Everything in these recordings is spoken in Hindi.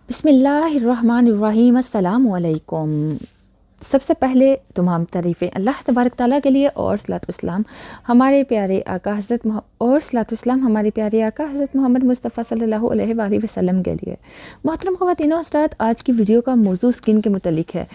बिस्मिल्लाहिर्रहमानिर्रहीम अस्सलाम वालेकुम। सबसे पहले तमाम तारीफ़ें अल्लाह तबारक ताला के लिए और सलाम हमारे प्यारे आका हज़रत मोहम्मद मुस्तफ़ा सल्लल्लाहु अलैहि वसल्लम के लिए। मोहतरम ख़वातीनो हज़रात, आज की वीडियो का मौजू स्किन के मुतल्लिक है।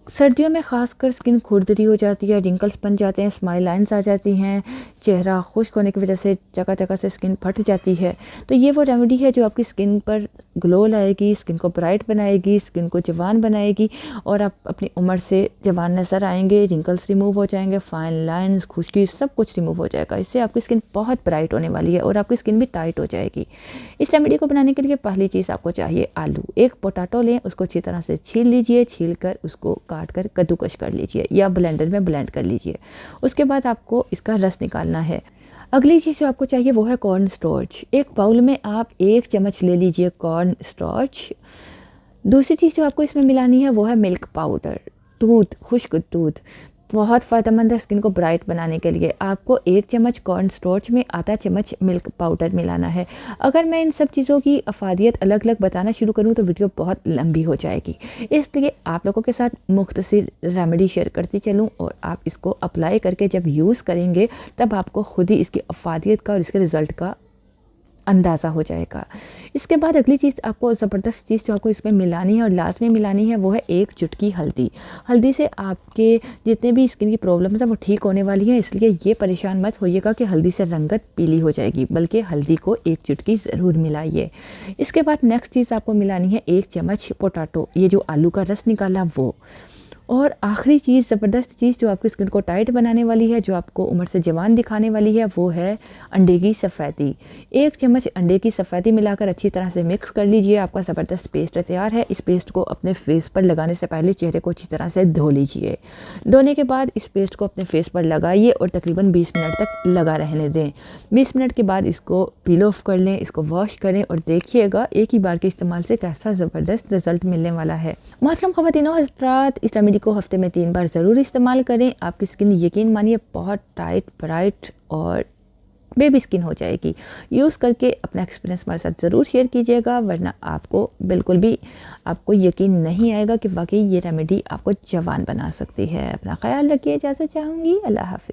सर्दियों में ख़ासकर स्किन खुरदरी हो जाती है, रिंकल्स बन जाते हैं, स्माइल लाइंस आ जाती हैं, चेहरा खुश्क होने की वजह से जगह जगह से स्किन फट जाती है। तो ये वो रेमेडी है जो आपकी स्किन पर ग्लो लाएगी, स्किन को ब्राइट बनाएगी, स्किन को जवान बनाएगी और आप अपनी उम्र से जवान नज़र आएंगे। रिंकल्स रिमूव हो जाएंगे, फाइन लाइंस, खुश्की सब कुछ रिमूव हो जाएगा। इससे आपकी स्किन बहुत ब्राइट होने वाली है और आपकी स्किन भी टाइट हो जाएगी। इस रेमेडी को बनाने के लिए पहली चीज़ आपको चाहिए आलू। एक पोटैटो लें, उसको अच्छी तरह से छील लीजिए, छील कर उसको काट कर कद्दूकश कर लीजिए या ब्लेंडर में ब्लेंड कर लीजिए। उसके बाद आपको इसका रस निकालना है। अगली चीज़ जो आपको चाहिए वो है कॉर्न स्टार्च। एक बाउल में आप 1 चम्मच ले लीजिए कॉर्न स्टार्च। दूसरी चीज़ जो आपको इसमें मिलानी है वो है मिल्क पाउडर, दूध, खुश्क दूध। बहुत फ़ायदेमंद है स्किन को ब्राइट बनाने के लिए। आपको 1 चम्मच कॉर्न स्टार्च में आधा चम्मच मिल्क पाउडर मिलाना है। अगर मैं इन सब चीज़ों की अफादियत अलग अलग बताना शुरू करूँ तो वीडियो बहुत लंबी हो जाएगी, इसलिए आप लोगों के साथ मुख्तसर रेमेडी शेयर करती चलूँ और आप इसको अप्लाई करके जब यूज़ करेंगे तब आपको खुद ही इसकी अफादियत का और इसके रिज़ल्ट का अंदाज़ा हो जाएगा। इसके बाद अगली चीज़ आपको ज़बरदस्त चीज़ जो आपको इसमें मिलानी है और लास्ट में मिलानी है वो है 1 चुटकी हल्दी। हल्दी से आपके जितने भी स्किन की प्रॉब्लम्स हैं वो ठीक होने वाली हैं, इसलिए ये परेशान मत होइएगा कि हल्दी से रंगत पीली हो जाएगी, बल्कि हल्दी को 1 चुटकी ज़रूर मिलाइए। इसके बाद नेक्स्ट चीज़ आपको मिलानी है 1 चम्मच पोटैटो, ये जो आलू का रस निकाला वो। और आखिरी चीज़, ज़बरदस्त चीज़ जो आपकी स्किन को टाइट बनाने वाली है, जो आपको उम्र से जवान दिखाने वाली है, वो है अंडे की सफ़ेदी। 1 चम्मच अंडे की सफ़ेदी मिलाकर अच्छी तरह से मिक्स कर लीजिए। आपका ज़बरदस्त पेस्ट तैयार है। इस पेस्ट को अपने फेस पर लगाने से पहले चेहरे को अच्छी तरह से धो लीजिए। धोने के बाद इस पेस्ट को अपने फेस पर लगाइए और तकरीबन 20 मिनट तक लगा रहने दें। 20 मिनट के बाद इसको पील ऑफ कर लें, इसको वॉश करें और देखिएगा एक ही बार के इस्तेमाल से कैसा ज़बरदस्त रिजल्ट मिलने वाला है। मोहतरम ख़वातीनो हज़रात, इस रेमेडी को हफ्ते में 3 बार ज़रूर इस्तेमाल करें। आपकी स्किन यकीन मानिए बहुत टाइट, ब्राइट और बेबी स्किन हो जाएगी। यूज़ करके अपना एक्सपीरियंस हमारे साथ ज़रूर शेयर कीजिएगा, वरना आपको बिल्कुल भी आपको यकीन नहीं आएगा कि वाकई ये रेमेडी आपको जवान बना सकती है। अपना ख्याल रखिए, इजाज़त चाहूँगी। अल्लाह हाफ़िज़।